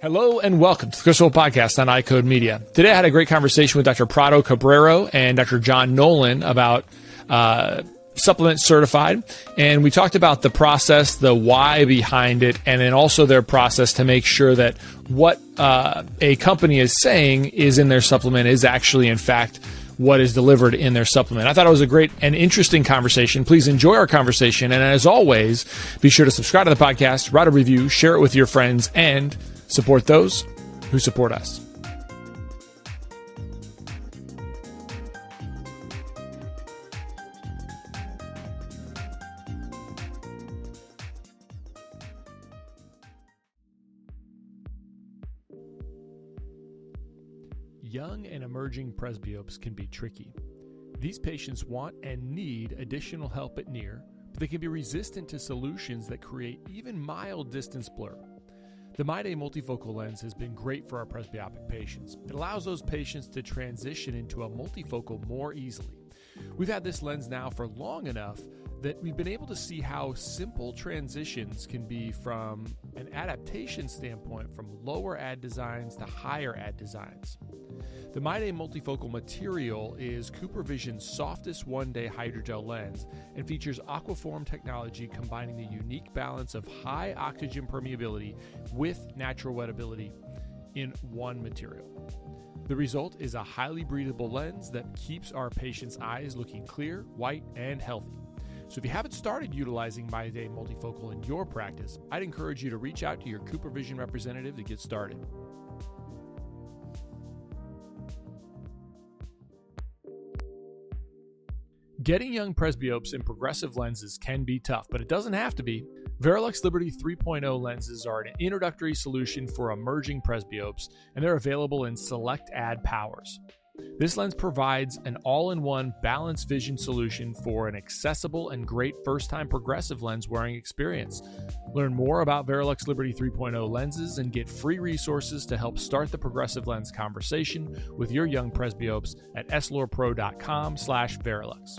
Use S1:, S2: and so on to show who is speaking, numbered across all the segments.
S1: Hello and welcome to the Crystal Podcast on iCode Media. Today I had a great conversation with Dr. Prado Cabrero and Dr. John Nolan about Supplement Certified. And we talked about the process, the why behind it, and then also their process to make sure that what a company is saying is in their supplement is actually, in fact, what is delivered in their supplement. I thought it was a great and interesting conversation. Please enjoy our conversation. And as always, be sure to subscribe to the podcast, write a review, share it with your friends, and support those who support us. Young and emerging presbyopes can be tricky. These patients want and need additional help at near, but they can be resistant to solutions that create even mild distance blur. The MyDay multifocal lens has been great for our presbyopic patients. It allows those patients to transition into a multifocal more easily. We've had this lens now for long enough that we've been able to see how simple transitions can be from an adaptation standpoint from lower ad designs to higher ad designs. The MyDay multifocal material is CooperVision's softest one-day hydrogel lens and features Aquaform technology combining the unique balance of high oxygen permeability with natural wettability in one material. The result is a highly breathable lens that keeps our patients' eyes looking clear, white, and healthy. So if you haven't started utilizing MyDay multifocal in your practice, I'd encourage you to reach out to your CooperVision representative to get started. Getting young presbyopes in progressive lenses can be tough, but it doesn't have to be. Varilux Liberty 3.0 lenses are an introductory solution for emerging presbyopes, and they're available in select ad powers. This lens provides an all-in-one balanced vision solution for an accessible and great first-time progressive lens wearing experience. Learn more about Varilux Liberty 3.0 lenses and get free resources to help start the progressive lens conversation with your young presbyopes at slorepro.com/Varilux.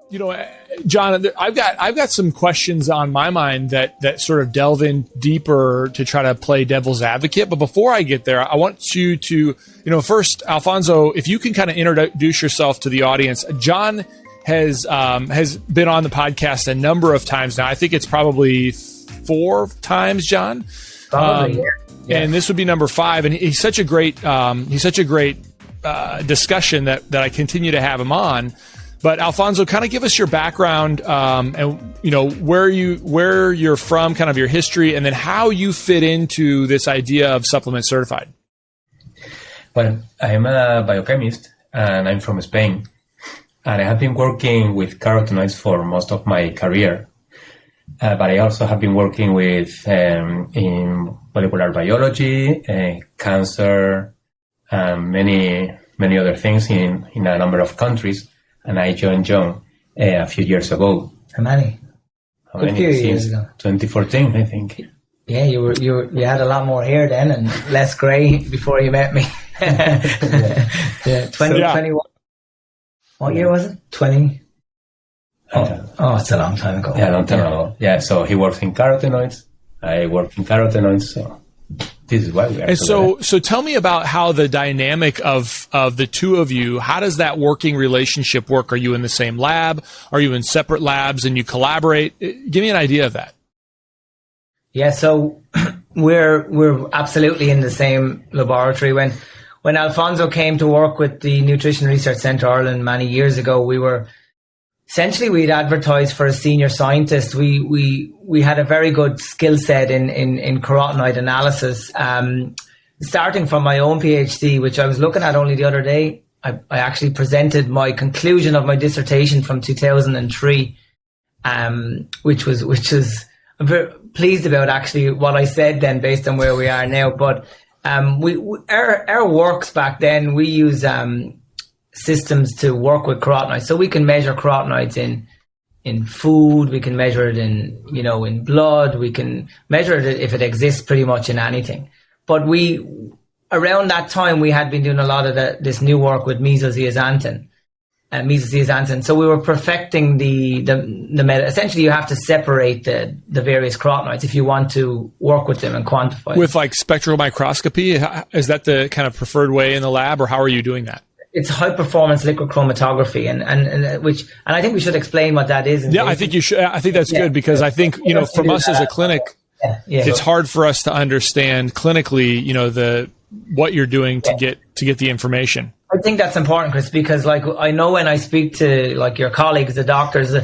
S1: You know, John, I've got some questions on my mind that sort of delve in deeper to try to play devil's advocate. But before I get there, I want you to, first, Alfonso, if you can kind of introduce yourself to the audience. John has been on the podcast a number of times now. I think it's probably 4 times, John.
S2: Probably, yeah.
S1: And this would be number 5. And he's such a great discussion that I continue to have him on. But Alfonso, kind of give us your background, and where you're from, kind of your history, and then how you fit into this idea of Supplement Certified.
S2: Well, I'm a biochemist, and I'm from Spain, and I have been working with carotenoids for most of my career. But I also have been working with in molecular biology, cancer, and many other things in a number of countries. And I joined John a few years ago.
S3: How many?
S2: Since 2014, I think.
S3: Yeah, you had a lot more hair then and less grey before you met me. Yeah. 2021. What year was it? 20? Oh, it's a long time ago.
S2: Yeah, a long time ago. Yeah, so he works in carotenoids. I work in carotenoids, so this is why we are.
S1: And so tell me about how the dynamic of the two of you, how does that working relationship work? Are you in the same lab? Are you in separate labs and you collaborate? Give me an idea of that.
S3: Yeah, so we're absolutely in the same laboratory. When Alfonso came to work with the Nutrition Research Centre Ireland many years ago, we'd advertised for a senior scientist. We had a very good skill set in carotenoid analysis. Starting from my own PhD, which I was looking at only the other day, I actually presented my conclusion of my dissertation from 2003, which I'm very pleased about actually what I said then based on where we are now. But our works back then, we use systems to work with carotenoids. So we can measure carotenoids in food, we can measure it in blood, we can measure it if it exists pretty much in anything. But around that time, we had been doing a lot of this new work with mesozeaxanthin. mesozeaxanthin. So we were perfecting the essentially you have to separate the various carotenoids if you want to work with them and quantify them.
S1: With like spectral microscopy, is that the kind of preferred way in the lab, or how are you doing that?
S3: It's high performance liquid chromatography, and I think we should explain what that is.
S1: I think you should. I think that's good, because I think, from us as a clinic, it's hard for us to understand clinically, what you're doing to get the information.
S3: I think that's important, Chris, because I know when I speak to your colleagues, the doctors,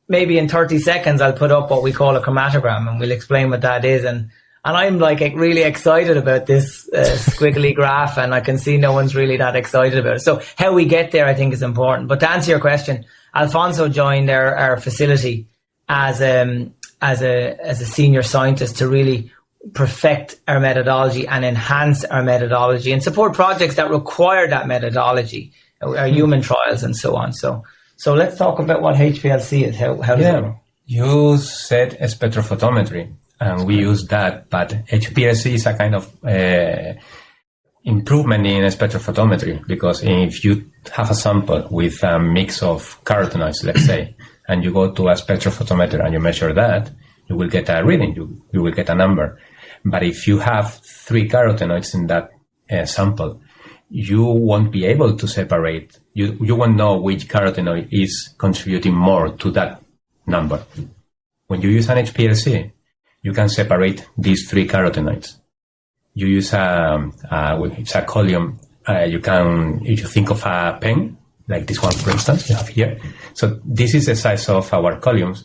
S3: maybe in 30 seconds I'll put up what we call a chromatogram, and we'll explain what that is. And I'm really excited about this squiggly graph, and I can see no one's really that excited about it. So how we get there, I think, is important. But to answer your question, Alfonso joined our facility as a senior scientist to really perfect our methodology and enhance our methodology and support projects that require that methodology, our human trials and so on. So let's talk about what HPLC is. How does it work?
S2: You said spectrophotometry, and we use that, but HPLC is a kind of improvement in spectrophotometry, because if you have a sample with a mix of carotenoids, let's say, and you go to a spectrophotometer and you measure that, you will get a reading, you will get a number. But if you have 3 carotenoids in that sample, you won't be able to separate. You won't know which carotenoid is contributing more to that number. When you use an HPLC, you can separate these 3 carotenoids. You use it's a column. If you think of a pen, like this one, for instance, you have here. So this is the size of our columns,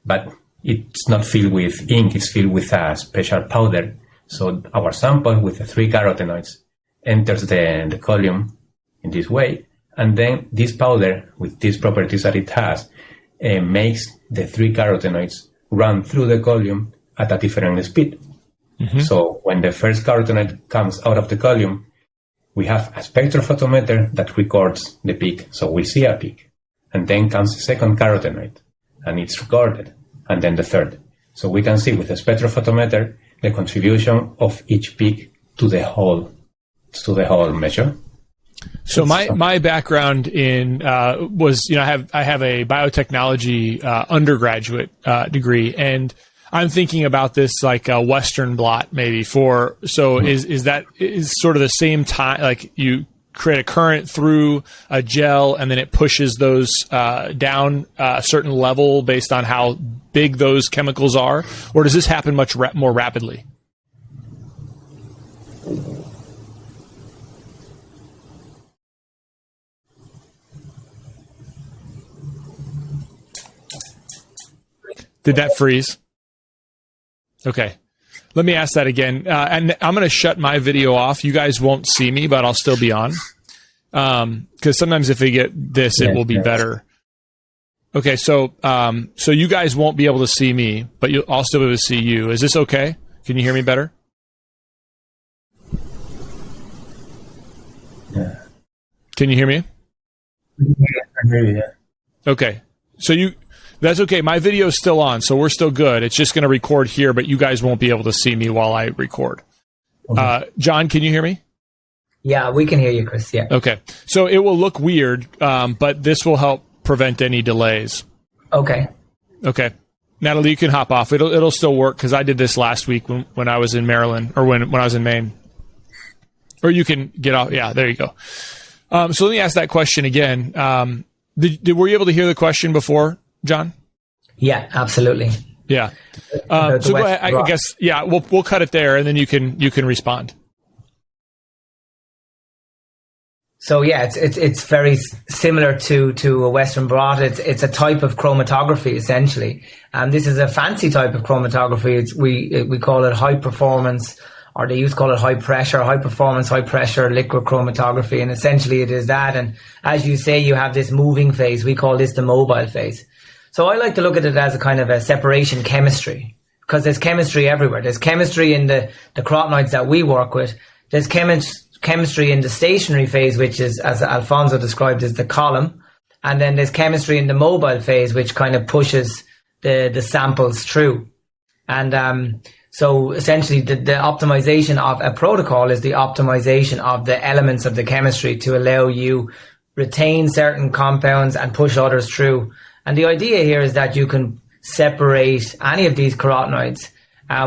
S2: but it's not filled with ink, it's filled with a special powder. So our sample with the 3 carotenoids enters the column in this way. And then this powder, with these properties that it has, makes the 3 carotenoids run through the column at a different speed. Mm-hmm. So when the first carotenoid comes out of the column, we have a spectrophotometer that records the peak. So we see a peak. And then comes the second carotenoid, and it's recorded. And then the third. So we can see with the spectrophotometer the contribution of each peak to the whole measure.
S1: So my background in was I have a biotechnology undergraduate degree, and I'm thinking about this like a Western blot maybe is sort of the same time, like you create a current through a gel and then it pushes those down a certain level based on how big those chemicals are, or does this happen much more rapidly? Did that freeze? Okay. Let me ask that again. And I'm going to shut my video off. You guys won't see me, but I'll still be on. Because sometimes if we get this, it will be better. Okay, so you guys won't be able to see me, but I'll still be able to see you. Is this okay? Can you hear me better?
S2: Yeah.
S1: Can you hear me?
S2: I hear you, yeah.
S1: Okay. So that's okay. My video is still on, so we're still good. It's just going to record here, but you guys won't be able to see me while I record. Okay. John, can you hear me?
S3: Yeah, we can hear you, Chris. Yeah.
S1: Okay. So it will look weird, but this will help prevent any delays.
S3: Okay.
S1: Okay. Natalie, you can hop off. It'll still work because I did this last week when I was in Maryland, or when I was in Maine. Or you can get off. Yeah, there you go. So let me ask that question again. Were you able to hear the question before, John?
S3: Yeah, absolutely.
S1: Yeah. So go ahead. I guess, yeah, we'll cut it there, and then you can respond.
S3: So yeah, it's very similar to a Western blot. It's a type of chromatography essentially, and this is a fancy type of chromatography. We call it high performance, or they used to call it high performance, high pressure liquid chromatography, and essentially it is that. And as you say, you have this moving phase. We call this the mobile phase. So I like to look at it as a kind of a separation chemistry, because there's chemistry everywhere. There's chemistry in the carotenoids that we work with. There's chemistry in the stationary phase, which is, as Alfonso described, is the column. And then there's chemistry in the mobile phase, which kind of pushes the samples through. And so essentially the optimization of a protocol is the optimization of the elements of the chemistry to allow you retain certain compounds and push others through. And the idea here is that you can separate any of these carotenoids.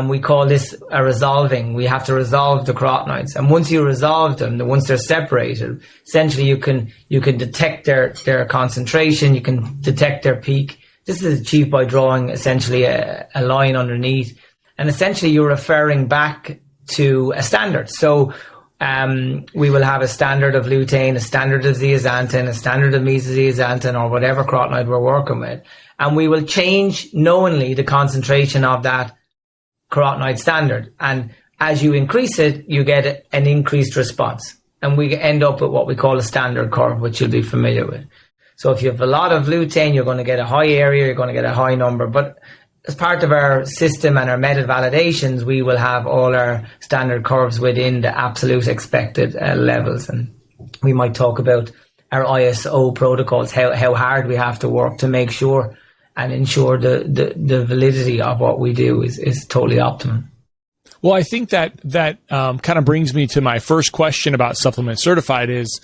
S3: We call this a resolving. We have to resolve the carotenoids. And once you resolve them, once they're separated, essentially you can detect their concentration, you can detect their peak. This is achieved by drawing essentially a line underneath. And essentially you're referring back to a standard. So we will have a standard of lutein, a standard of zeaxanthin, a standard of mesozeaxanthin, or whatever carotenoid we're working with. And we will change knowingly the concentration of that carotenoid standard. And as you increase it, you get an increased response. And we end up with what we call a standard curve, which you'll be familiar with. So if you have a lot of lutein, you're going to get a high area, you're going to get a high number. But as part of our system and our method validations, we will have all our standard curves within the absolute expected levels. And we might talk about our ISO protocols, how hard we have to work to make sure and ensure the validity of what we do is totally optimum.
S1: Well, I think that kind of brings me to my first question about Supplement Certified is,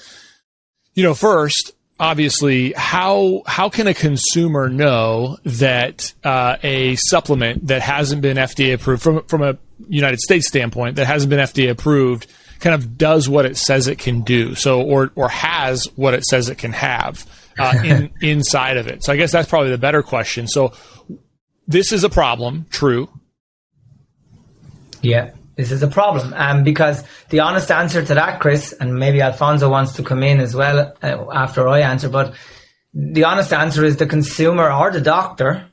S1: first, obviously, how can a consumer know that a supplement that hasn't been FDA approved from a United States standpoint, that hasn't been FDA approved, kind of does what it says it can do, so or has what it says it can have inside of it? So I guess that's probably the better question. So this is a problem, true?
S3: Yeah. This is a problem, because the honest answer to that, Chris, and maybe Alfonso wants to come in as well after I answer, but the honest answer is the consumer or the doctor,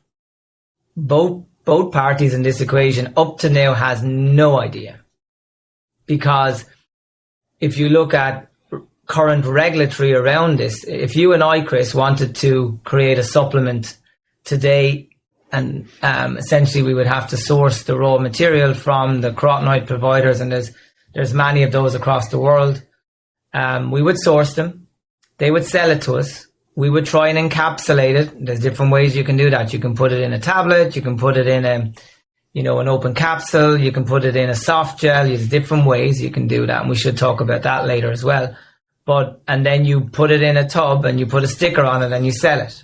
S3: both parties in this equation up to now has no idea. Because if you look at current regulatory around this, if you and I, Chris, wanted to create a supplement today, and essentially we would have to source the raw material from the carotenoid providers, and there's many of those across the world. We would source them. They would sell it to us. We would try and encapsulate it. There's different ways you can do that. You can put it in a tablet. You can put it in an open capsule. You can put it in a soft gel. There's different ways you can do that. And we should talk about that later as well. And then you put it in a tub and you put a sticker on it and you sell it.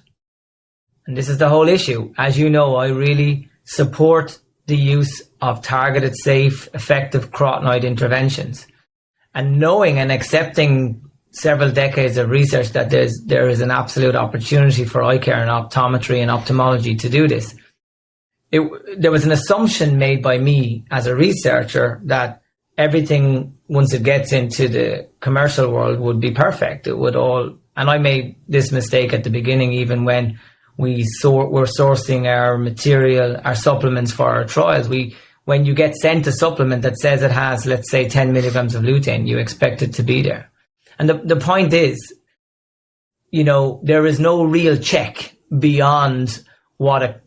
S3: And this is the whole issue. As you know, I really support the use of targeted, safe, effective carotenoid interventions. And knowing and accepting several decades of research that there is an absolute opportunity for eye care and optometry and ophthalmology to do this. There was an assumption made by me as a researcher that everything, once it gets into the commercial world, would be perfect. It would all, and I made this mistake at the beginning, even when we're sourcing our material, our supplements for our trials. When you get sent a supplement that says it has, let's say, 10 milligrams of lutein, you expect it to be there. And the point is, there is no real check beyond what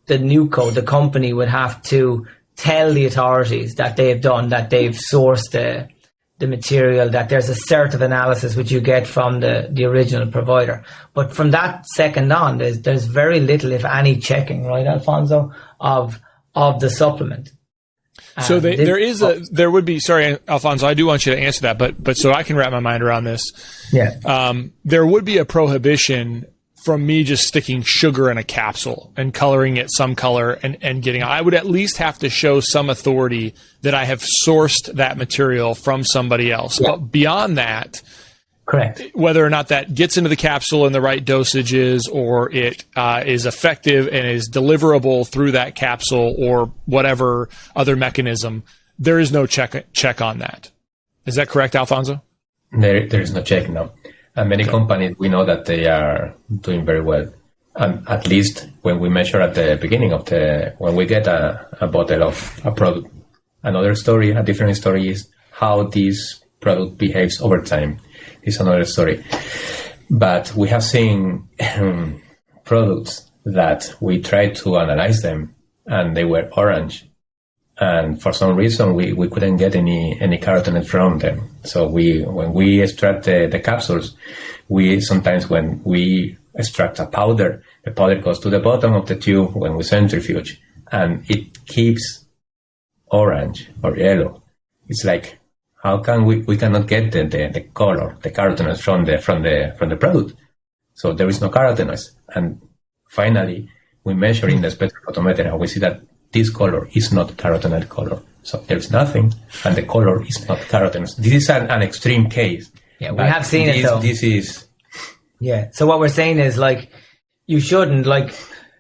S3: the NUCO, the company, would have to tell the authorities that they have done, that they've sourced the material, that there's a assertive analysis which you get from the original provider. But from that second on, there's very little, if any, checking, right, Alfonso, of the supplement.
S1: So there would be, sorry, Alfonso, I do want you to answer that, but so I can wrap my mind around this.
S3: Yeah.
S1: There would be a prohibition from me just sticking sugar in a capsule and coloring it some color and getting, I would at least have to show some authority that I have sourced that material from somebody else. Yeah. But beyond that,
S3: correct,
S1: whether or not that gets into the capsule in the right dosages, or it is effective and is deliverable through that capsule or whatever other mechanism, there is no check on that. Is that correct, Alfonso?
S2: There is no check, no. And many companies, we know that they are doing very well. At least when we measure at the beginning when we get a bottle of a product. A different story is how this product behaves over time. It's another story. But we have seen products that we tried to analyze them and they were orange. And for some reason, we couldn't get any carotenoids from them. So when we extract the capsules, sometimes when we extract a powder, the powder goes to the bottom of the tube when we centrifuge, and it keeps orange or yellow. It's like, how can we cannot get the color, the carotenoids from the product? So there is no carotenoids. And finally, we measure in the spectrophotometer and we see that this color is not carotenoid color. So there's nothing, and the color is not carotenoids. This is an extreme case.
S3: Yeah, we have seen it though.
S2: This is...
S3: Yeah, so what we're saying is, like, you shouldn't, like,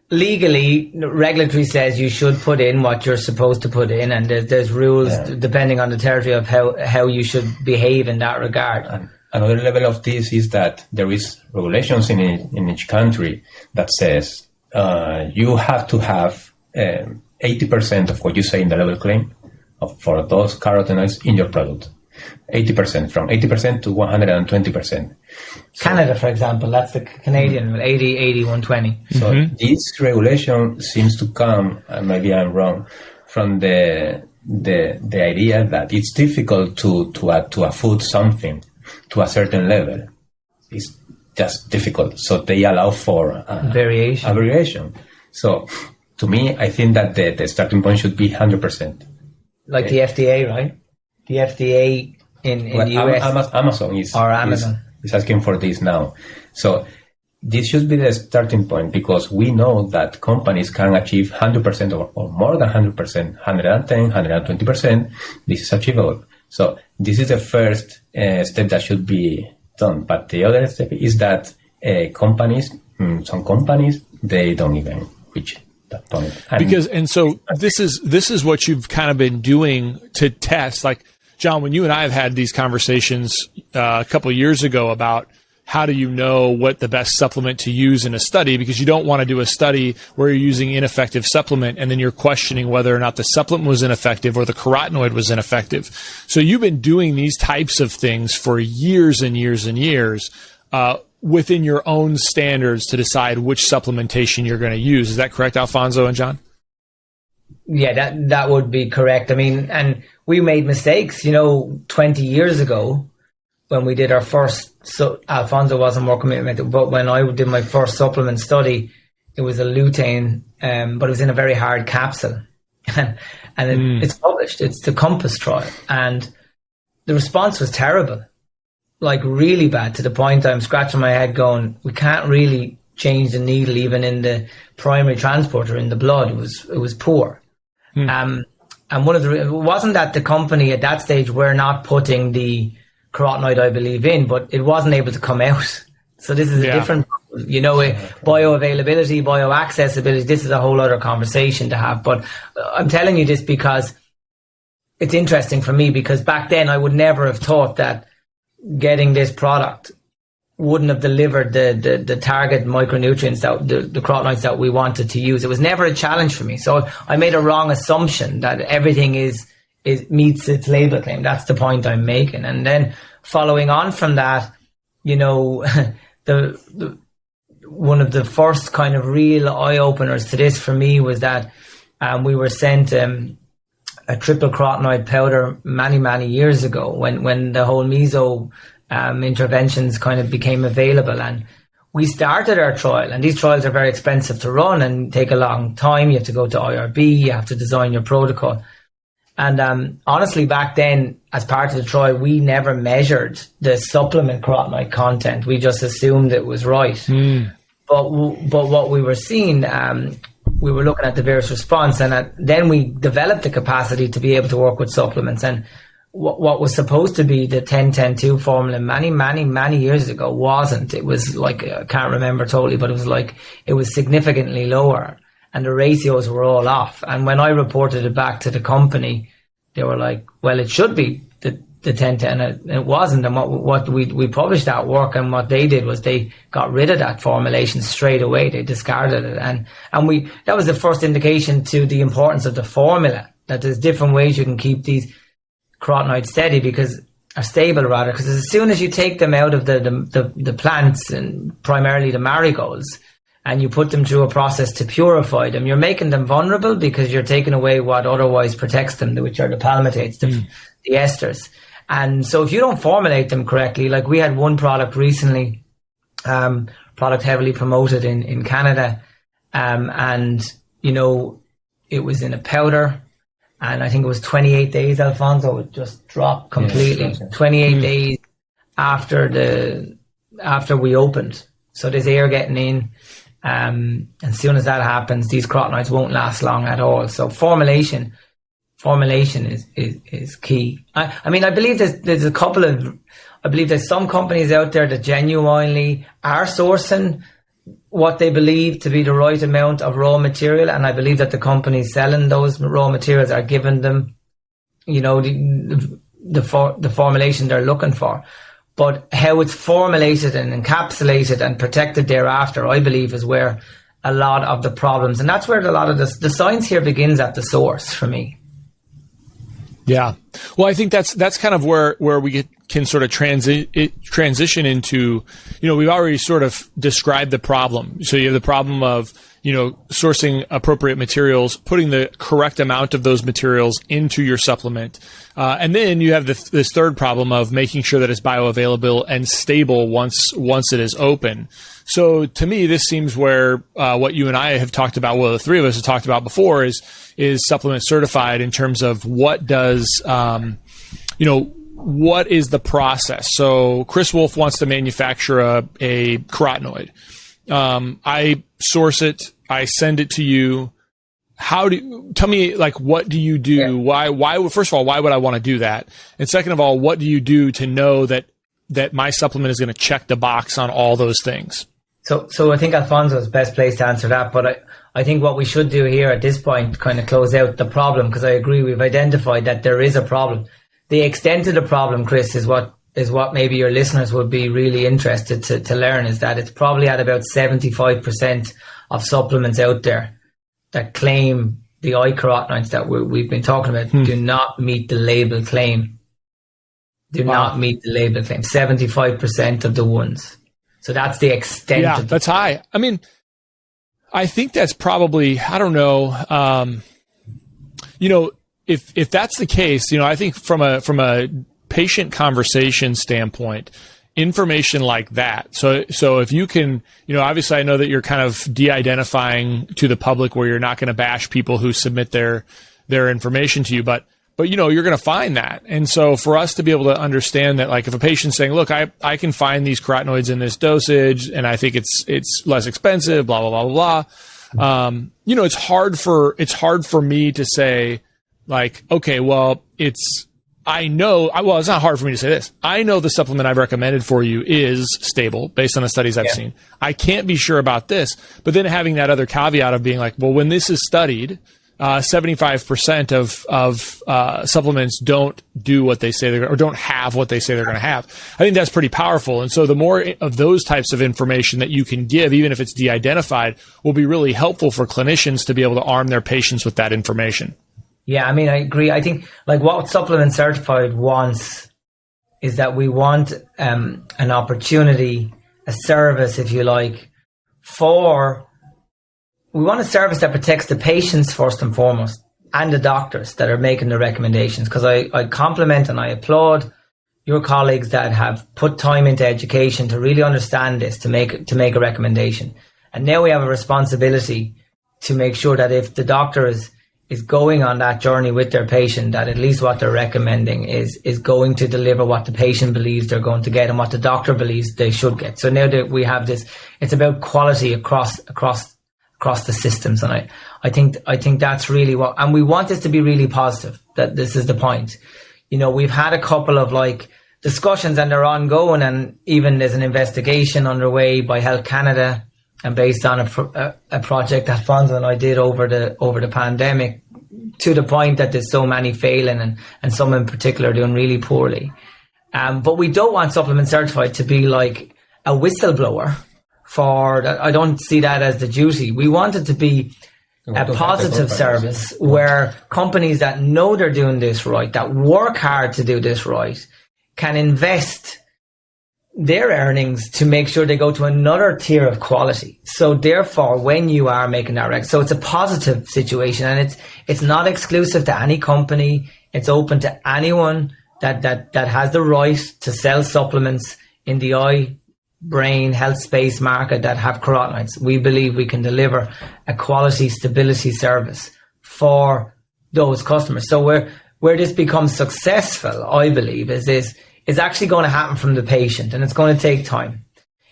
S3: legally, regulatory says you should put in what you're supposed to put in, and there's rules depending on the territory of how you should behave in that regard.
S2: And another level of this is that there is regulations in each country that says you have to have 80% of what you say in the label claim for those carotenoids in your product. 80%, from 80% to 120%.
S3: Canada, for example, that's the Canadian, 80, 120.
S2: So this regulation seems to come, and maybe I'm wrong, from the idea that it's difficult to add to a food something to a certain level. It's just difficult. So they allow for variation. So to me, I think that the starting point should be 100%.
S3: Like the FDA, right? The FDA in the US.
S2: Amazon is asking for this now. So this should be the starting point, because we know that companies can achieve 100% or more than 100%, 110, 120%. This is achievable. So this is the first step that should be done. But the other step is that some companies, they don't even reach that point.
S1: So this is what you've kind of been doing to test. Like, John, when you and I have had these conversations a couple of years ago about how do you know what the best supplement to use in a study, because you don't want to do a study where you're using ineffective supplement and then you're questioning whether or not the supplement was ineffective or the carotenoid was ineffective. So you've been doing these types of things for years and years and years within your own standards to decide which supplementation you're going to use. Is that correct, Alfonso and John?
S3: Yeah, that would be correct. I mean, and we made mistakes, 20 years ago when we did our first, so Alfonso wasn't working with it, but when I did my first supplement study, it was a lutein, but it was in a very hard capsule. and it's published. It's the Compass trial. And the response was terrible, like really bad, to the point I'm scratching my head going, we can't really change the needle even in the primary transporter in the blood. It was poor. And it wasn't that the company at that stage were not putting the carotenoid, I believe, in, but it wasn't able to come out. So this is a different, bioavailability, bioaccessibility. This is a whole other conversation to have. But I'm telling you this because it's interesting for me, because back then I would never have thought that getting this product wouldn't have delivered the target micronutrients, that the carotenoids that we wanted to use. It was never a challenge for me. So I made a wrong assumption that everything meets its label claim. That's the point I'm making. And then following on from that, the one of the first kind of real eye openers to this for me was that we were sent a triple carotenoid powder many years ago when the whole meso interventions kind of became available, and we started our trial. And these trials are very expensive to run and take a long time. You have to go to IRB, you have to design your protocol. And honestly, back then, as part of the trial, we never measured the supplement carotenoid content. We just assumed it was right. But what we were seeing, we were looking at the various response, and then we developed the capacity to be able to work with supplements. And what was supposed to be the 10-10-2 formula many years ago wasn't. It was like, I can't remember totally, but it was significantly lower, and the ratios were all off. And when I reported it back to the company, they were like, well, it should be the 10-10, and it wasn't. And what we published that work, and what they did was they got rid of that formulation straight away. They discarded it. And that was the first indication to the importance of the formula, that there's different ways you can keep these carotenoids steady, because as soon as you take them out of the plants, and primarily the marigolds, and you put them through a process to purify them, you're making them vulnerable, because you're taking away what otherwise protects them, which are the palmitates, the esters. And so if you don't formulate them correctly, like we had one product recently, product heavily promoted in Canada, and it was in a powder, And I think it was 28 days, Alfonso, it just dropped completely.
S2: Yes.
S3: 28 days after we opened. So there's air getting in. And as soon as that happens, these carotenoids won't last long at all. So formulation is key. I mean, I believe there's some companies out there that genuinely are sourcing what they believe to be the right amount of raw material, and I believe that the companies selling those raw materials are giving them, the formulation they're looking for. But how it's formulated and encapsulated and protected thereafter, I believe, is where a lot of the problems, and that's where a lot of the science here begins at the source for me.
S1: Yeah. Well, I think that's kind of where we can sort of transition into, we've already sort of described the problem. So you have the problem of, sourcing appropriate materials, putting the correct amount of those materials into your supplement. And then you have this third problem of making sure that it's bioavailable and stable once it is open. So to me, this seems where what you and I have talked about, well, the three of us have talked about before, is supplement certified in terms of what does, what is the process? So Chris Wolf wants to manufacture a carotenoid. I source it. I send it to you. Tell me, what do you do? Yeah. Why, first of all, why would I want to do that? And second of all, what do you do to know that my supplement is going to check the box on all those things?
S3: So I think Alfonso is best placed to answer that, but I think what we should do here at this point, kind of close out the problem, because I agree we've identified that there is a problem. The extent of the problem, Chris, is what maybe your listeners would be really interested to learn, is that it's probably at about 75% of supplements out there that claim the eye carotenoids that we've been talking about do not meet the label claim. Not meet the label claim. 75% of the ones. So that's the extent.
S1: Yeah, that's high. I mean, I think that's probably, I don't know, if that's the case, I think from a patient conversation standpoint, information like that. So if you can, obviously I know that you're kind of de-identifying to the public where you're not going to bash people who submit their information to you, but you're going to find that. And so for us to be able to understand that, if a patient's saying, look, I can find these carotenoids in this dosage and I think it's less expensive, blah, blah, blah, blah, blah. It's hard for me to say, okay, well, it's not hard for me to say this. I know the supplement I've recommended for you is stable based on the studies I've seen. I can't be sure about this, but then having that other caveat of being well, when this is studied, 75% of supplements don't do what they say or don't have what they say they're going to have. I think that's pretty powerful. And so the more of those types of information that you can give, even if it's de-identified, will be really helpful for clinicians to be able to arm their patients with that information.
S3: Yeah, I mean, I agree. I think what Supplement Certified wants is that we want an opportunity, a service, if you like, we want a service that protects the patients first and foremost, and the doctors that are making the recommendations. Because I compliment and I applaud your colleagues that have put time into education to really understand this, to make a recommendation. And now we have a responsibility to make sure that if the doctor is going on that journey with their patient, that at least what they're recommending is going to deliver what the patient believes they're going to get and what the doctor believes they should get. So now that we have this, it's about quality across the systems. And I think that's really and we want this to be really positive, that this is the point. We've had a couple of discussions and they're ongoing, and even there's an investigation underway by Health Canada, and based on a project that Alfonso and I did over the pandemic, to the point that there's so many failing and some in particular doing really poorly. But we don't want Supplement Certified to be like a whistleblower for that. I don't see that as the duty. We want it to be a positive service where companies that know they're doing this right, that work hard to do this right, can invest their earnings to make sure they go to another tier of quality. So therefore, when you are making that so it's a positive situation, and it's not exclusive to any company. It's open to anyone that has the right to sell supplements in the eye, brain, health space market that have carotenoids. We believe we can deliver a quality stability service for those customers. So where this becomes successful, I believe, is actually going to happen from the patient, and it's going to take time.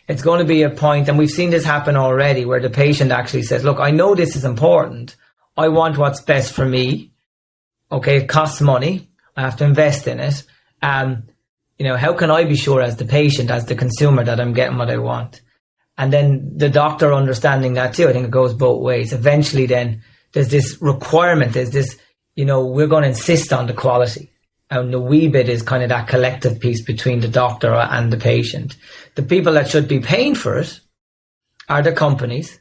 S3: It's going to be a point, and we've seen this happen already, where the patient actually says, look, I know this is important. I want what's best for me. Okay, it costs money. I have to invest in it. How can I be sure as the patient, as the consumer, that I'm getting what I want? And then the doctor understanding that too. I think it goes both ways. Eventually then there's this requirement, there's this, we're going to insist on the quality. And the wee bit is kind of that collective piece between the doctor and the patient. The people that should be paying for it are the companies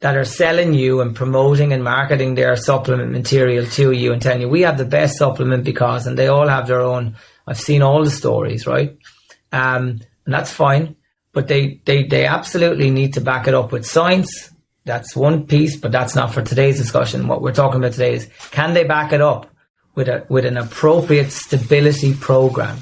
S3: that are selling you and promoting and marketing their supplement material to you and telling you, we have the best supplement because, and they all have their own, I've seen all the stories, right? And that's fine. But they absolutely need to back it up with science. That's one piece, but that's not for today's discussion. What we're talking about today is, can they back it up with an appropriate stability program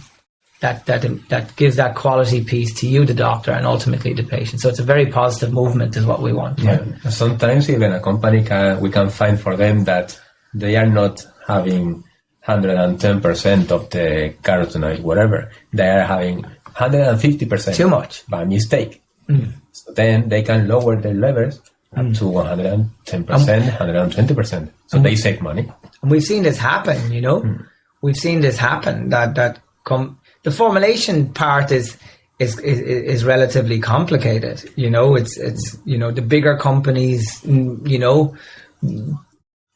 S3: that gives that quality piece to you, the doctor, and ultimately the patient. So it's a very positive movement is what we want.
S2: Yeah. Sometimes even a company we can find for them that they are not having 110% of the carotenoid, whatever. They are having 150%.
S3: Too much.
S2: By mistake. So then they can lower their levels up to 110%, 120%. So they save money.
S3: And we've seen this happen, We've seen this happen. The formulation part is relatively complicated. It's the bigger companies,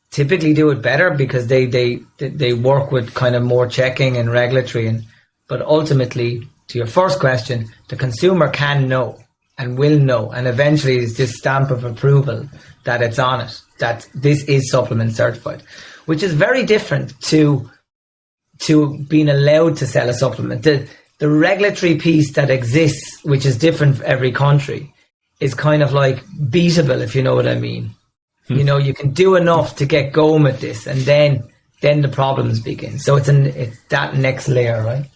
S3: typically do it better because they work with kind of more checking and regulatory. But ultimately, to your first question, the consumer can know and will know, and eventually it's this stamp of approval that it's on it, that this is supplement certified, which is very different to being allowed to sell a supplement. The regulatory piece that exists, which is different for every country, is kind of like beatable, if you know what I mean. You can do enough to get going with this, and then the problems begin. So it's that next layer, right?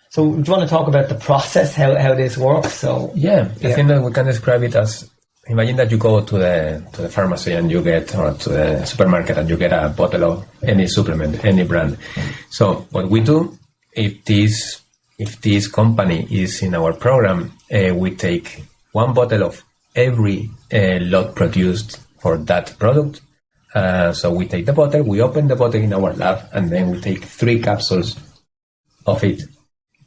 S3: So do you want to talk about the process, how this works? So
S2: I think that we can describe it as, imagine that you go to the pharmacy and or to the supermarket and you get a bottle of any supplement, any brand. So what we do, if this company is in our program, we take one bottle of every lot produced for that product. So we take the bottle, we open the bottle in our lab, and then we take 3 capsules of it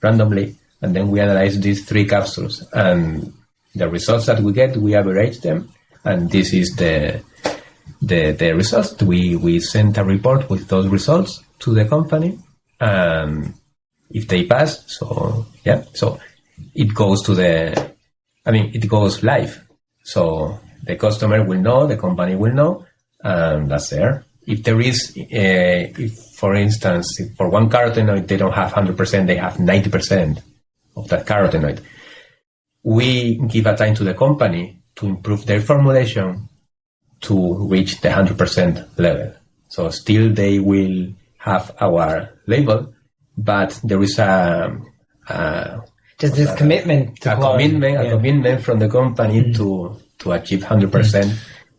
S2: randomly, and then we analyze these 3 capsules, and the results that we get, we average them, and this is the results. We send a report with those results to the company, and if they pass, so it goes it goes live. So the customer will know, the company will know, and that's there. If there is, for instance, if for one carotenoid they don't have 100%, they have 90% of that carotenoid, we give a time to the company to improve their formulation to reach the 100% level. So still they will have our label, but there is a
S3: commitment
S2: from the company to achieve 100%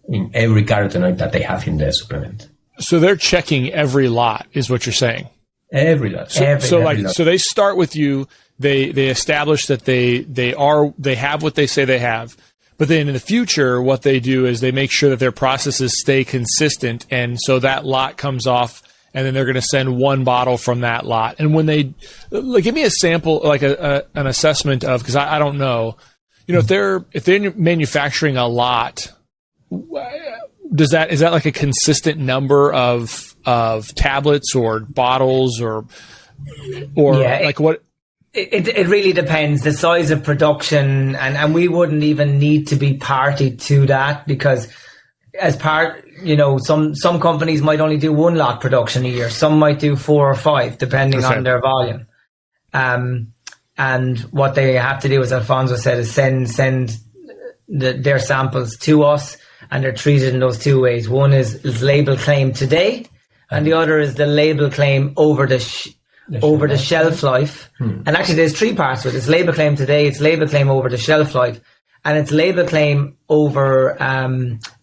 S2: in every carotenoid that they have in the supplement.
S1: So they're checking every lot, is what you're saying?
S2: Every lot.
S1: So they start with you. They establish that they have what they say they have, but then in the future, what they do is they make sure that their processes stay consistent, and so that lot comes off, and then they're going to send one bottle from that lot. And when they give me a sample, like an assessment of, because I don't know, if they're manufacturing a lot, is that like a consistent number of tablets or bottles or like what?
S3: It really depends the size of production, and we wouldn't even need to be party to that, because as part, some companies might only do 1 lot production a year. Some might do 4 or 5, depending on their volume. And what they have to do, as Alfonso said, is send their samples to us, and they're treated in those 2 ways. One is label claim today, and the other is the label claim over the shelf life. And actually there's 3 parts to it. It's label claim today, it's label claim over the shelf life, and it's label claim over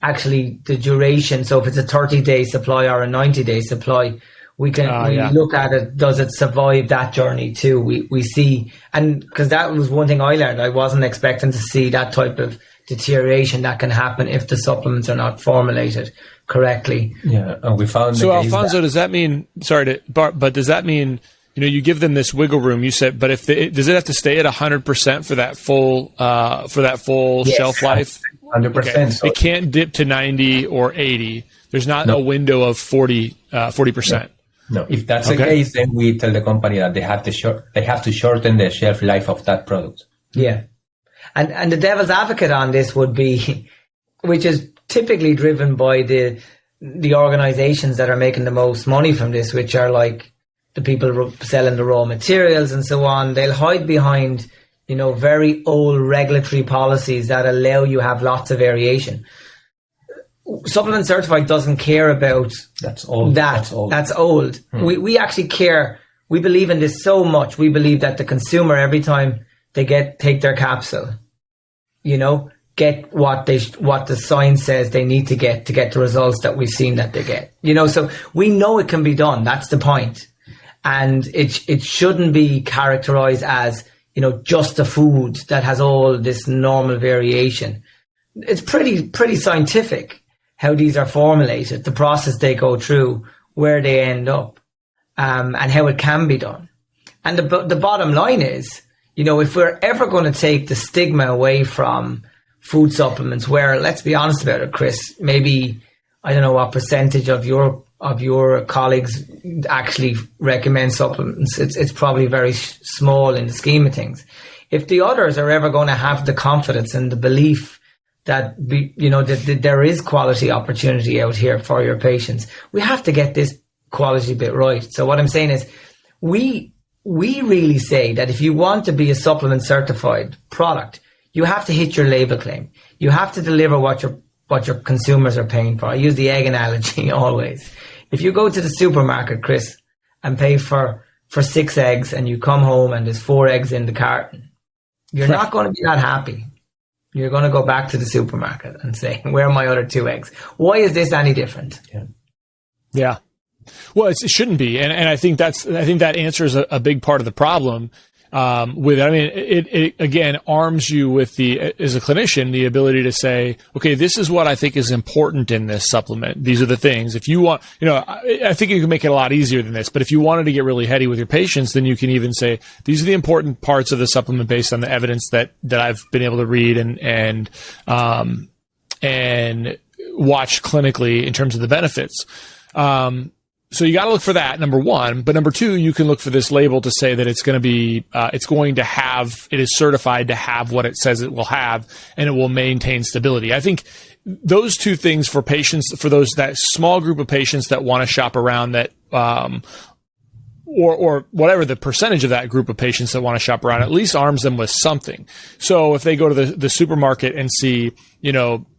S3: actually the duration. So if it's a 30-day supply or a 90-day supply, we look at it. Does it survive that journey too? We see, and because that was one thing I learned. I wasn't expecting to see that type of deterioration that can happen if the supplements are not formulated correctly.
S2: Yeah, and we found.
S1: So Alfonso, does that mean? Sorry, but does that mean? You give them this wiggle room. You said, but if does it have to stay at 100% for that full
S3: Yes,
S1: shelf life?
S2: 100%.
S1: Okay.
S2: So
S1: it can't dip to 90 or 80. There's not a window of 40%.
S2: No, if that's the case, then we tell the company that they have to shorten the shelf life of that product.
S3: Yeah, and the devil's advocate on this would be, which is typically driven by the organizations that are making the most money from this, which are like the people selling the raw materials and so on. They'll hide behind, very old regulatory policies that allow you have lots of variation. Supplement Certified doesn't care about
S2: that's old.
S3: That's old. We actually care. We believe in this so much. We believe that the consumer, every time they take their capsule, get what the science says they need to get the results that we've seen that they get. So we know it can be done. That's the point. And it shouldn't be characterized as, just a food that has all this normal variation. It's pretty scientific how these are formulated, the process they go through, where they end up, and how it can be done. And the bottom line is, if we're ever going to take the stigma away from food supplements, where, let's be honest about it, Chris, maybe, I don't know what percentage of your colleagues actually recommend supplements. It's probably very small in the scheme of things. If the others are ever going to have the confidence and the belief that that there is quality opportunity out here for your patients, we have to get this quality bit right. So what I'm saying is, we really say that if you want to be a supplement certified product, you have to hit your label claim. You have to deliver what your consumers are paying for. I use the egg analogy always. If you go to the supermarket, Chris, and pay for 6 eggs, and you come home and there's 4 eggs in the carton, you're not going to be that happy. You're going to go back to the supermarket and say, where are my other 2 eggs? Why is this any different?
S1: Yeah. Well, it shouldn't be. And I think that answers a big part of the problem. It again arms you with as a clinician, the ability to say, okay, this is what I think is important in this supplement. These are the things. If you want, I think you can make it a lot easier than this, but if you wanted to get really heady with your patients, then you can even say, these are the important parts of the supplement based on the evidence that I've been able to read and watch clinically in terms of the benefits. So you got to look for that, number one. But number two, you can look for this label to say that it's going to be, it is certified to have what it says it will have, and it will maintain stability. I think those two things for patients, for that small group of patients that want to shop around, that, or whatever the percentage of that group of patients that want to shop around, at least arms them with something. So if they go to the supermarket and see,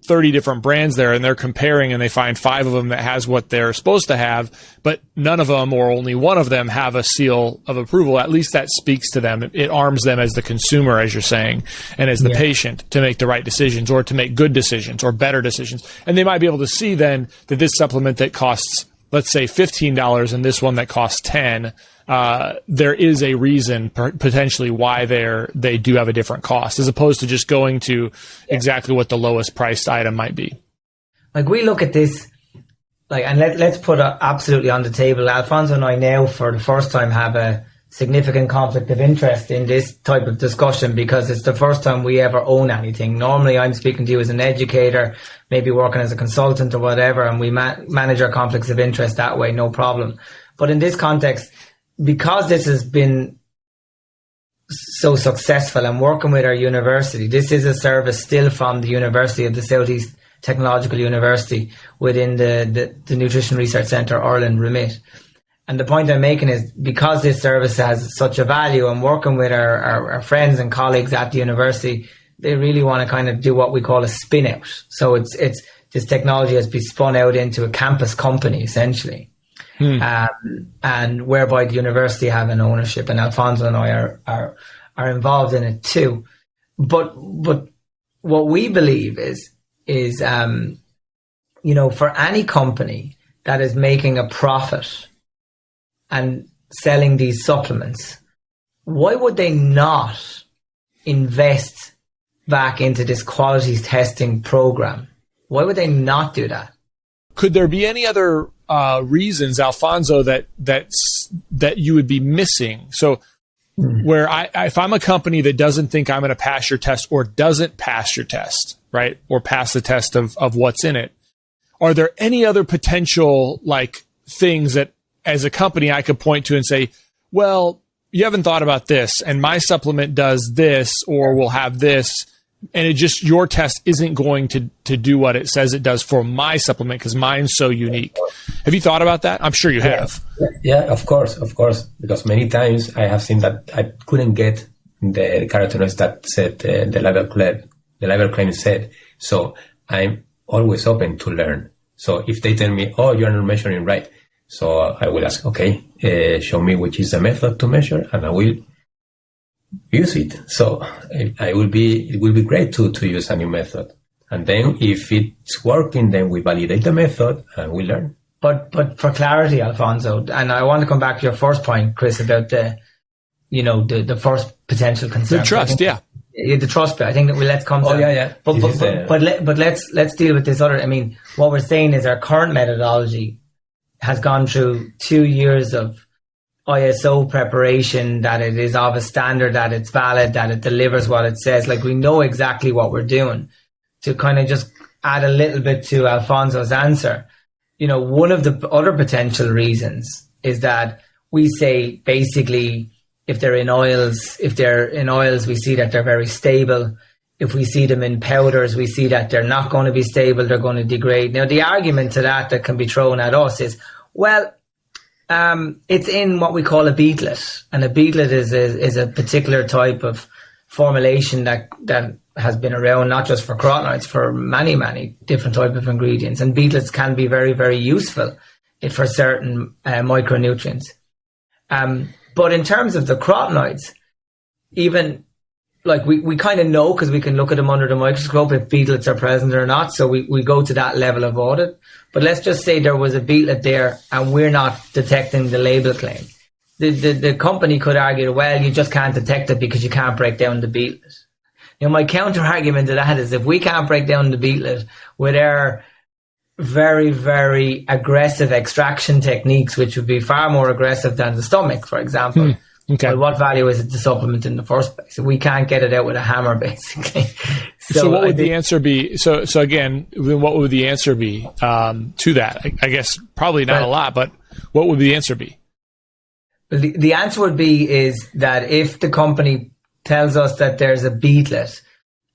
S1: 30 different brands there, and they're comparing, and they find 5 of them that has what they're supposed to have, but none of them or only one of them have a seal of approval, at least that speaks to them. It arms them as the consumer, as you're saying, and as the patient to make the right decisions, or to make good decisions or better decisions. And they might be able to see then that this supplement that costs, let's say, $15 and this one that costs $10, there is a reason potentially why they do have a different cost, as opposed to just going to exactly what the lowest priced item might be.
S3: Like, we look at this, and let's put it absolutely on the table. Alfonso and I now, for the first time, have a significant conflict of interest in this type of discussion, because it's the first time we ever own anything. Normally, I'm speaking to you as an educator, maybe working as a consultant or whatever, and we manage our conflicts of interest that way, no problem. But in this context, because this has been so successful, and working with our university, this is a service still from the University of the Southeast Technological University within the Nutrition Research Centre, Ireland remit. And the point I'm making is, because this service has such a value, and working with our friends and colleagues at the university, they really want to kind of do what we call a spin out. So it's this technology has been spun out into a campus company, essentially. And whereby the university have an ownership, and Alfonso and I are involved in it too. But what we believe is for any company that is making a profit and selling these supplements, why would they not invest back into this quality testing program? Why would they not do that?
S1: Could there be any other reasons, Alfonso, that you would be missing? So where if I'm a company that doesn't think I'm going to pass your test or doesn't pass your test, right, or pass the test of what's in it, are there any other potential things that as a company I could point to and say, well, you haven't thought about this, and my supplement does this or will have this, and your test isn't going to do what it says it does for my supplement because mine's so unique. Have you thought about that? I'm sure you have.
S2: Yeah, of course. Because many times I have seen that I couldn't get the carotenoids that said the label claim said. So I'm always open to learn. So if they tell me, oh, you're not measuring right, so I will ask, okay, show me which is the method to measure, and I will use it. So it will be great to use a new method. And then if it's working, then we validate the method and we learn.
S3: But for clarity, Alfonso, and I want to come back to your first point, Chris, about the first potential concern.
S1: The trust, yeah.
S3: The trust bit. I think that let's come to.
S2: Oh, yeah.
S3: But let's deal with this other. I mean, what we're saying is our current methodology has gone through 2 years of ISO preparation, that it is of a standard, that it's valid, that it delivers what it says. We know exactly what we're doing. To kind of just add a little bit to Alfonso's answer, one of the other potential reasons is that we say basically if they're in oils, we see that they're very stable. If we see them in powders, we see that they're not going to be stable, they're going to degrade. Now, the argument to that can be thrown at us is, well, it's in what we call a beetlet, and a beetlet is a particular type of formulation that has been around not just for carotenoids, for many, many different type of ingredients. And beetlets can be very, very useful for certain micronutrients. But in terms of the carotenoids, even we kind of know because we can look at them under the microscope if beetlets are present or not. So we go to that level of audit. But let's just say there was a beetlet there and we're not detecting the label claim. The company could argue, well, you just can't detect it because you can't break down the beetlet. My counter argument to that is if we can't break down the beetlet with our very, very aggressive extraction techniques, which would be far more aggressive than the stomach, for example.
S1: Okay.
S3: Well, what value is it to supplement in the first place? We can't get it out with a hammer, basically.
S1: So what would the answer be? So again, what would the answer be to that? I guess probably not a lot, but what would the answer be?
S3: The answer would be is that if the company tells us that there's a beetlet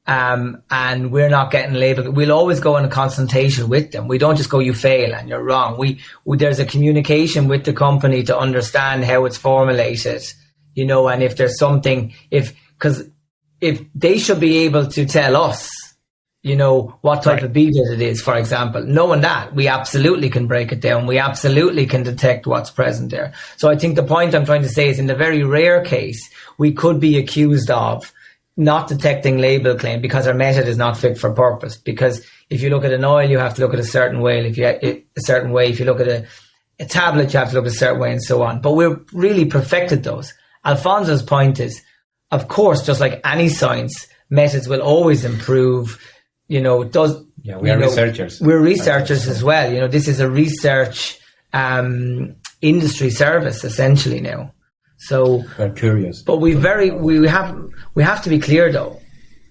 S3: and we're not getting labeled, we'll always go in a consultation with them. We don't just go, you fail and you're wrong. There's a communication with the company to understand how it's formulated, and if there's something, because they should be able to tell us, what type of beetlet it is, for example. Knowing that, we absolutely can break it down. We absolutely can detect what's present there. So I think the point I'm trying to say is in the very rare case, we could be accused of not detecting label claim because our method is not fit for purpose. Because if you look at an oil, you have to look at a certain way. If you look at a tablet, you have to look at a certain way, and so on. But we've really perfected those. Alfonso's point is, of course, just like any science, methods will always improve. We are
S2: researchers.
S3: We're researchers as well. This is a research industry service essentially now. So
S2: we're curious.
S3: But we have to be clear though.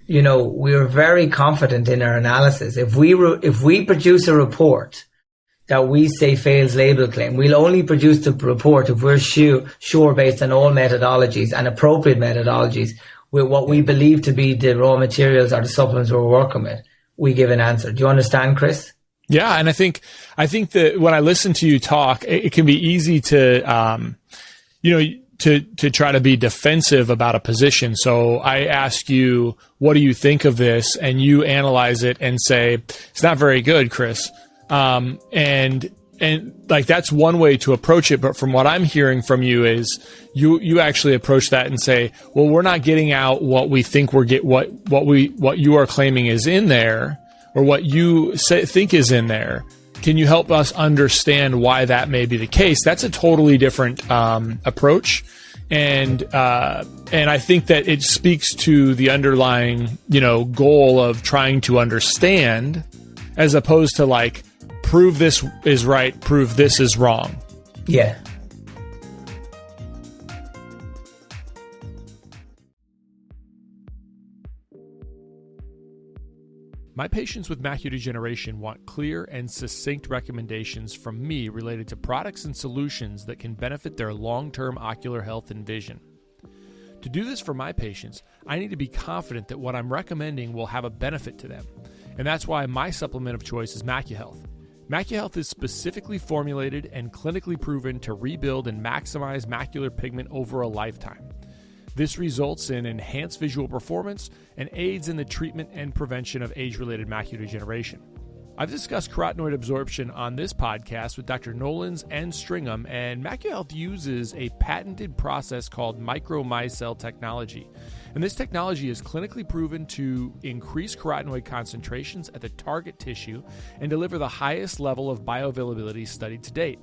S3: We're very confident in our analysis. If we produce a report that we say fails label claim, we'll only produce the report if we're sure based on all methodologies and appropriate methodologies with what we believe to be the raw materials or the supplements we're working with, we give an answer. Do you understand, Chris?
S1: Yeah, and I think that when I listen to you talk, it can be easy to, to try to be defensive about a position. So I ask you, what do you think of this? And you analyze it and say, it's not very good, Chris. And and like that's one way to approach it. But from what I'm hearing from you is you actually approach that and say, well, we're not getting out what we think what you are claiming is in there, or what you think is in there. Can you help us understand why that may be the case? That's a totally different approach. And I think that it speaks to the underlying, goal of trying to understand, as opposed to like, prove this is right, prove this is wrong.
S3: Yeah.
S1: My patients with macular degeneration want clear and succinct recommendations from me related to products and solutions that can benefit their long-term ocular health and vision. To do this for my patients, I need to be confident that what I'm recommending will have a benefit to them. And that's why my supplement of choice is MacuHealth. MacuHealth is specifically formulated and clinically proven to rebuild and maximize macular pigment over a lifetime. This results in enhanced visual performance and aids in the treatment and prevention of age-related macular degeneration. I've discussed carotenoid absorption on this podcast with Dr. Nolans and Stringham, and MacuHealth uses a patented process called micromicelle technology. And this technology is clinically proven to increase carotenoid concentrations at the target tissue and deliver the highest level of bioavailability studied to date.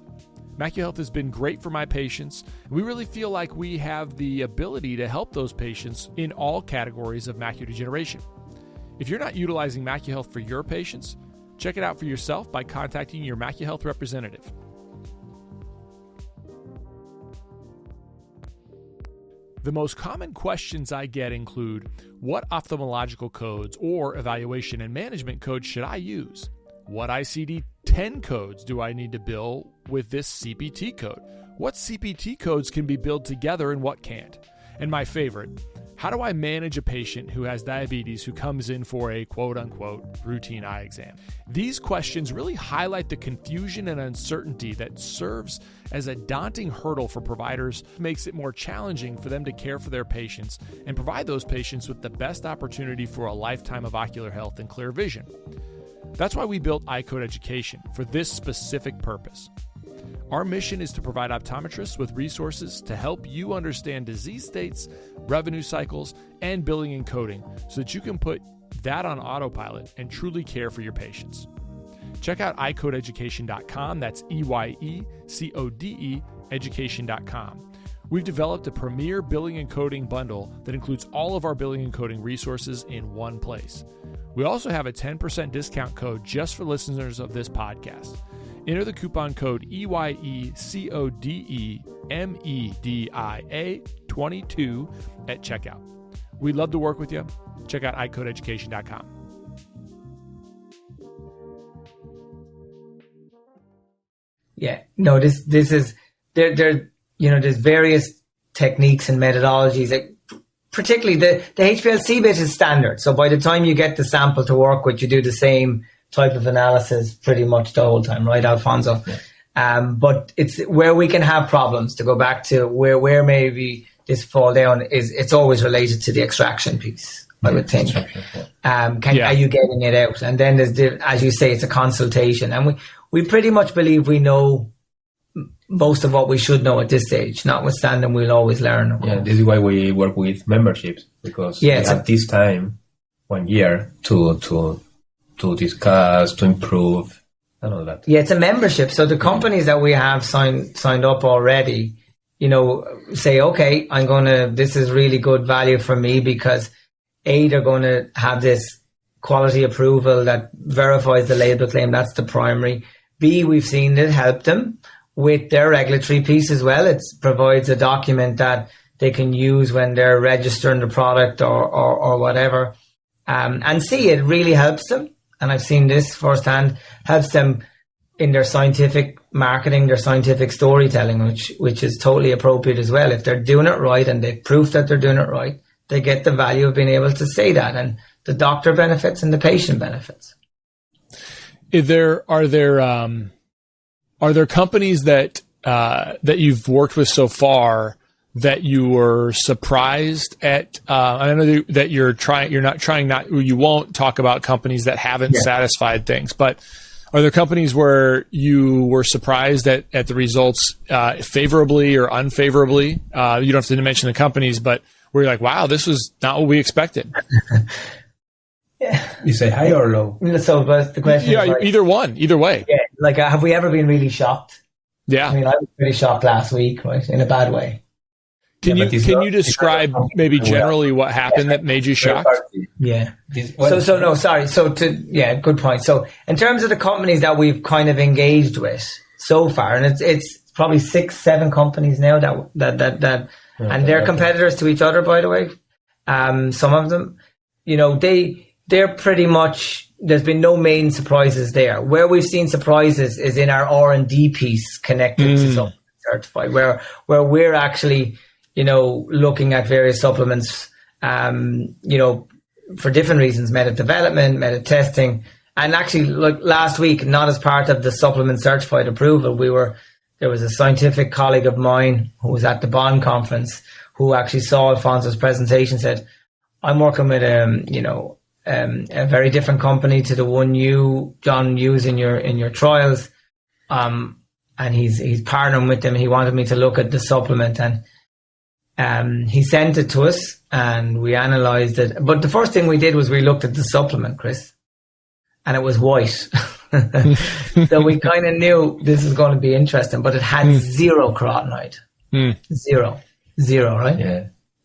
S1: MacuHealth has been great for my patients. We really feel like we have the ability to help those patients in all categories of macular degeneration. If you're not utilizing MacuHealth for your patients, check it out for yourself by contacting your MacuHealth representative. The most common questions I get include, what ophthalmological codes or evaluation and management codes should I use? What ICD-10 codes do I need to bill with this CPT code? What CPT codes can be billed together and what can't? And my favorite, how do I manage a patient who has diabetes who comes in for a quote-unquote routine eye exam? These questions really highlight the confusion and uncertainty that serves as a daunting hurdle for providers, makes it more challenging for them to care for their patients and provide those patients with the best opportunity for a lifetime of ocular health and clear vision. That's why we built iCode Education for this specific purpose. Our mission is to provide optometrists with resources to help you understand disease states, revenue cycles, and billing and coding so that you can put that on autopilot and truly care for your patients. Check out iCodeEducation.com. That's EYECODE education.com. We've developed a premier billing and coding bundle that includes all of our billing and coding resources in one place. We also have a 10% discount code just for listeners of this podcast. Enter the coupon code EYECODEMEDIA22 at checkout. We'd love to work with you. Check out iCodeEducation.com.
S3: Yeah, no, this is there's various techniques and methodologies that, particularly the HPLC bit is standard. So by the time you get the sample to work with, you do the same type of analysis pretty much the whole time, right, Alfonso? Yeah. But it's where we can have problems, to go back to where maybe this fall down is, it's always related to the extraction piece, I would think. Are you getting it out? And then there's as you say, it's a consultation. And we pretty much believe we know most of what we should know at this stage, notwithstanding we'll always learn.
S2: Yeah, this is why we work with memberships, because we have this time, 1 year, to discuss, to improve, and all that.
S3: Yeah, it's a membership. So the companies that we have signed up already, say, okay, this is really good value for me because A, they're going to have this quality approval that verifies the label claim. That's the primary. B, we've seen it help them with their regulatory piece as well. It provides a document that they can use when they're registering the product or whatever. And C, it really helps them. And I've seen this firsthand, helps them in their scientific marketing, their scientific storytelling, which is totally appropriate as well. If they're doing it right and they've proof that they're doing it right, they get the value of being able to say that, and the doctor benefits and the patient benefits.
S1: Are there companies that you've worked with so far that you were surprised at? I know that you won't talk about companies that haven't satisfied things, but Are there companies where you were surprised at the results favorably or unfavorably? You don't have to mention the companies, but where you're like, wow, this was not what we expected.
S3: Yeah.
S2: You say high or low?
S3: So but the question
S1: Yeah,
S3: is like,
S1: either one, either way.
S3: Yeah, like have we ever been really shocked?
S1: Yeah.
S3: I mean, I was pretty shocked last week, right, in a bad way.
S1: Can you describe maybe generally what happened that made you shocked?
S3: Yeah. Good point. So in terms of the companies that we've kind of engaged with so far, and it's probably 6-7 companies now that and they're competitors to each other, by the way. Some of them, they're pretty much, there's been no main surprises there. Where we've seen surprises is in our R&D piece connected to Supplement Certified, where we're actually, looking at various supplements, for different reasons, meta development, meta testing. And actually, like last week, not as part of the Supplement Certified approval, there was a scientific colleague of mine who was at the Bonn conference who actually saw Alfonso's presentation, said, I'm working with, a very different company to the one you, John, use in your trials. And he's partnering with them. He wanted me to look at the supplement, and he sent it to us and we analyzed it. But the first thing we did was we looked at the supplement, Chris, and it was white. So we kind of knew this was going to be interesting, but it had zero carotenoid. Zero, right?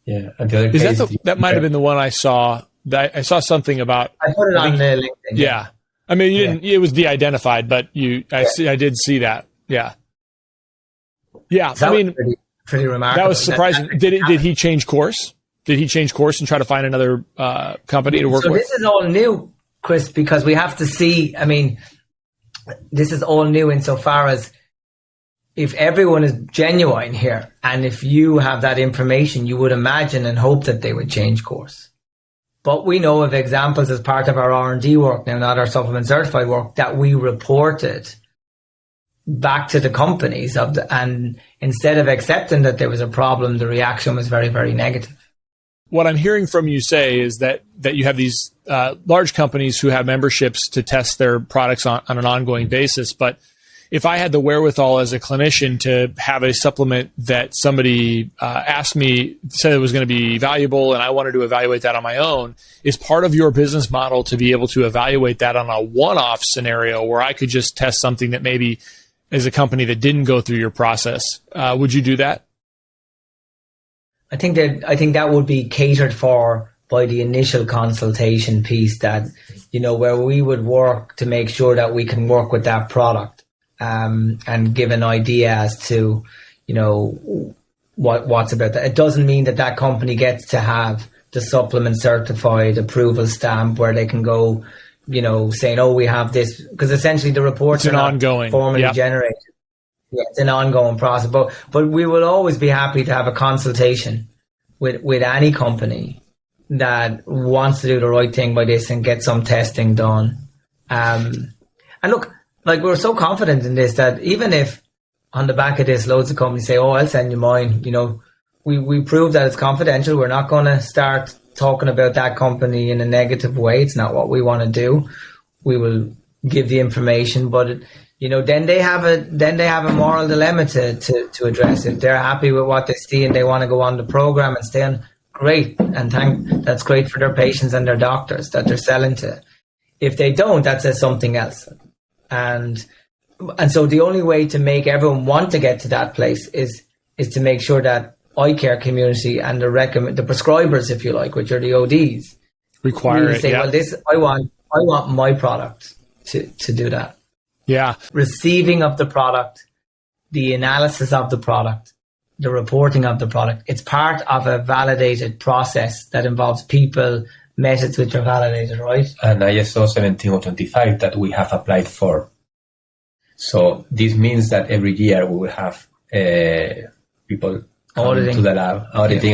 S2: Yeah. And the other
S1: that might have been the one I saw. I saw something about.
S3: I put it on the LinkedIn.
S1: Yeah. I mean, you didn't. It was de-identified, but I did see that. Yeah. Yeah.
S3: So I mean, pretty remarkable.
S1: That was surprising. Did he change course? Did he change course and try to find another company to work with?
S3: This is all new, Chris, because we have to see. I mean, this is all new insofar as if everyone is genuine here, and if you have that information, you would imagine and hope that they would change course. But we know of examples as part of our R&D work now, not our Supplement Certified work, that we reported back to the companies and instead of accepting that there was a problem, the reaction was very, very negative.
S1: What I'm hearing from you say is that you have these large companies who have memberships to test their products on an ongoing basis. But if I had the wherewithal as a clinician to have a supplement that somebody asked me, said it was going to be valuable, and I wanted to evaluate that on my own, is part of your business model to be able to evaluate that on a one-off scenario where I could just test something that maybe is a company that didn't go through your process? Would you do that?
S3: I think that would be catered for by the initial consultation piece, that, where we would work to make sure that we can work with that product and give an idea as to, what's about that. It doesn't mean that company gets to have the Supplement Certified approval stamp where they can go, saying, oh, we have this, because essentially the reports are ongoing, formally generated. Yeah, it's an ongoing process, but we will always be happy to have a consultation with any company that wants to do the right thing by this and get some testing done. And look, like, we're so confident in this that even if on the back of this loads of companies say, oh, I'll send you mine, we prove that it's confidential. We're not going to start talking about that company in a negative way. It's not what we want to do. We will give the information, but then they have a moral dilemma to address. If they're happy with what they see and they want to go on the program and stay on, great, and that's great for their patients and their doctors that they're selling to. If they don't, that says something else. And so the only way to make everyone want to get to that place is to make sure that eye care community and the prescribers, if you like, which are the ODs,
S2: require it.
S3: Say, well, I want my product to do that.
S1: Yeah.
S3: Receiving of the product, the analysis of the product, the reporting of the product. It's part of a validated process that involves people, methods which are validated, right?
S2: And ISO 17025 that we have applied for. So this means that every year we will have people auditing to the lab, auditing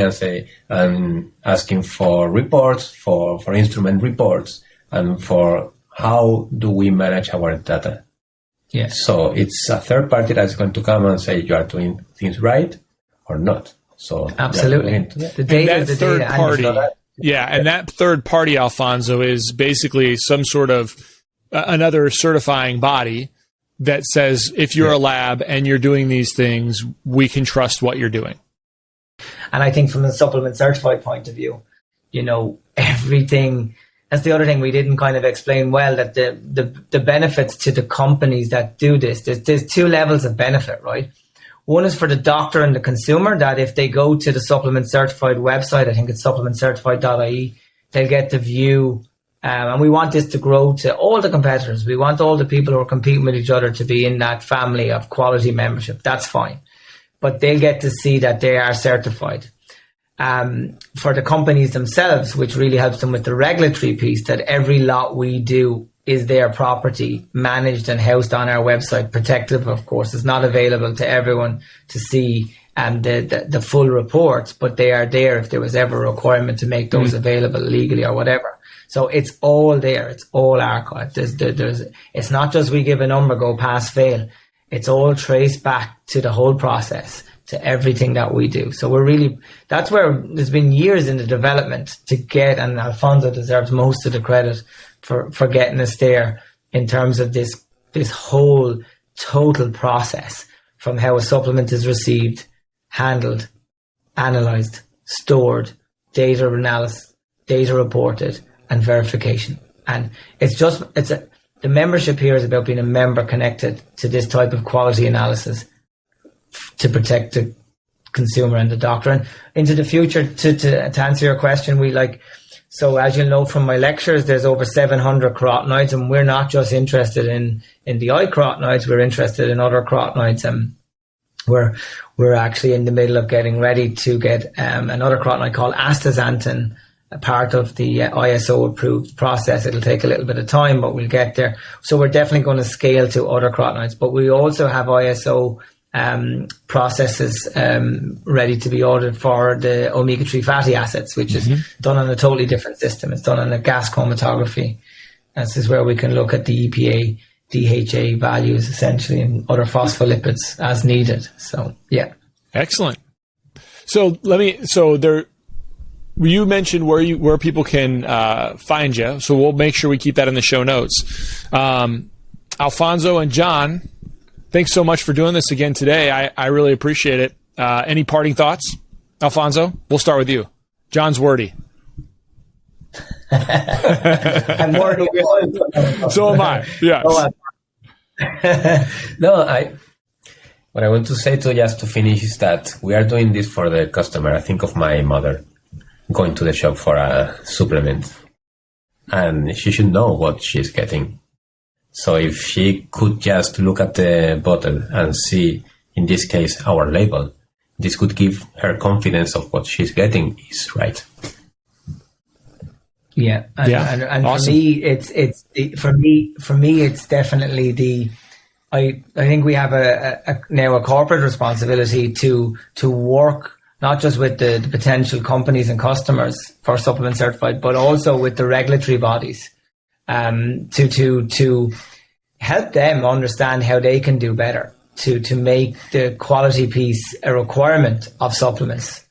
S2: and asking for reports, for instrument reports, and for how do we manage our data.
S3: Yeah.
S2: So it's a third party that's going to come and say you are doing things right or not. So
S3: absolutely, the data is the
S1: third
S3: data.
S1: Party. Yeah, and that third party, Alfonso, is basically some sort of another certifying body that says if you're a lab and you're doing these things, we can trust what you're doing.
S3: And I think from the supplement certified point of view, everything, that's the other thing we didn't kind of explain well, that the benefits to the companies that do this, there's two levels of benefit, right? One is for the doctor and the consumer, that if they go to the supplement certified website, I think it's supplementcertified.ie, they'll get to view, and we want this to grow to all the competitors. We want all the people who are competing with each other to be in that family of quality membership. That's fine. But they'll get to see that they are certified. For the companies themselves, which really helps them with the regulatory piece, that every lot we do is their property, managed and housed on our website, protective, of course. It's not available to everyone to see the full reports, but they are there if there was ever a requirement to make those available legally or whatever. So it's all there. It's all archived. It's not just we give a number, go pass, fail. It's all traced back to the whole process, to everything that we do. So that's where there's been years in the development to get, and Alfonso deserves most of the credit for getting us there in terms of this whole total process, from how a supplement is received, handled, analyzed, stored, data analysis, data reported, and verification. And the membership here is about being a member connected to this type of quality analysis to protect the consumer and the doctor. And into the future, to answer your question, so as you'll know from my lectures, there's over 700 carotenoids, and we're not just interested in the eye carotenoids, we're interested in other carotenoids. And we're actually in the middle of getting ready to get another carotenoid called astaxanthin, a part of the ISO approved process. It'll take a little bit of time, but we'll get there. So we're definitely going to scale to other carotenoids, but we also have ISO processes ready to be ordered for the omega-3 fatty acids, which is done on a totally different system. It's done on a gas chromatography. This is where we can look at the EPA, DHA values essentially, and other phospholipids as needed. So yeah. Excellent.
S1: So you mentioned where people can find you, so we'll make sure we keep that in the show notes. Alfonso and John, thanks so much for doing this again today. I really appreciate it. Any parting thoughts? Alfonso, we'll start with you. John's wordy.
S3: I'm wordy.
S1: So am I. Yes.
S2: What I want to say just to finish is that we are doing this for the customer. I think of my mother going to the shop for a supplement, and she should know what she's getting. So if she could just look at the bottle and see, in this case, our label, this could give her confidence of what she's getting is right.
S3: Yeah, and awesome. For me, it's definitely I think we have now a corporate responsibility to work not just with the potential companies and customers for supplement certified, but also with the regulatory bodies, to help them understand how they can do better, to make the quality piece a requirement of supplements,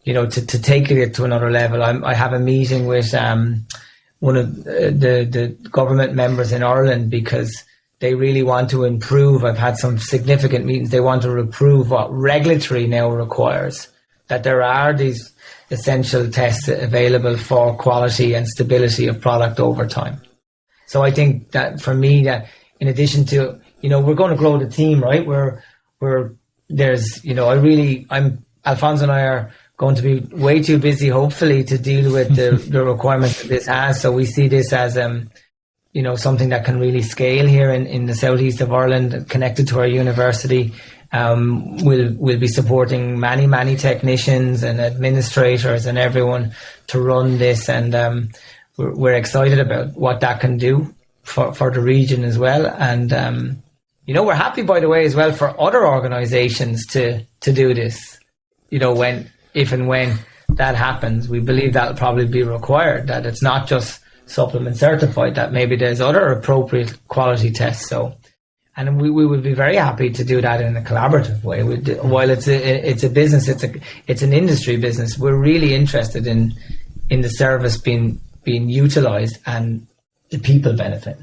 S3: to take it to another level. I have a meeting with one of the government members in Ireland because they really want to improve. I've had some significant meetings. They want to improve what regulatory now requires, that there are these essential tests available for quality and stability of product over time. So I think that for me, that in addition to, we're going to grow the team, right? Alfonso and I are going to be way too busy, hopefully, to deal with the requirements that this has. So we see this as, something that can really scale here in the southeast of Ireland, connected to our university. We'll be supporting many technicians and administrators and everyone to run this, and we're excited about what that can do for the region as well. And we're happy, by the way, as well, for other organizations to do this. If and when that happens, we believe that'll probably be required, that it's not just supplement certified, that maybe there's other appropriate quality tests. So, and we would be very happy to do that in a collaborative way. While it's a business, it's an industry business, we're really interested in the service being utilized and the people benefit.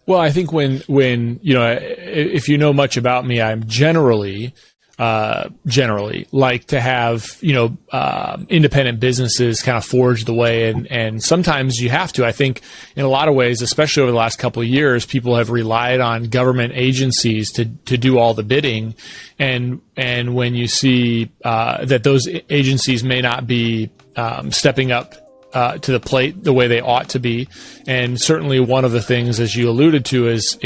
S1: Well, I think when if you know much about me, I'm generally like to have, independent businesses kind of forge the way. And sometimes you have to. I think in a lot of ways, especially over the last couple of years, people have relied on government agencies to do all the bidding. And when you see that those agencies may not be stepping up to the plate the way they ought to be. And certainly one of the things, as you alluded to, is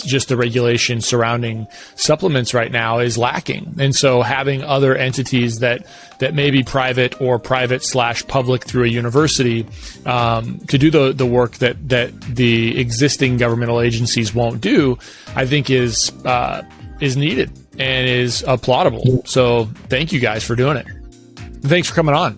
S1: just the regulation surrounding supplements right now is lacking. And so having other entities that may be private or private/public through a university to do the work that the existing governmental agencies won't do, I think is needed and is applaudable. So thank you guys for doing it. Thanks for coming on.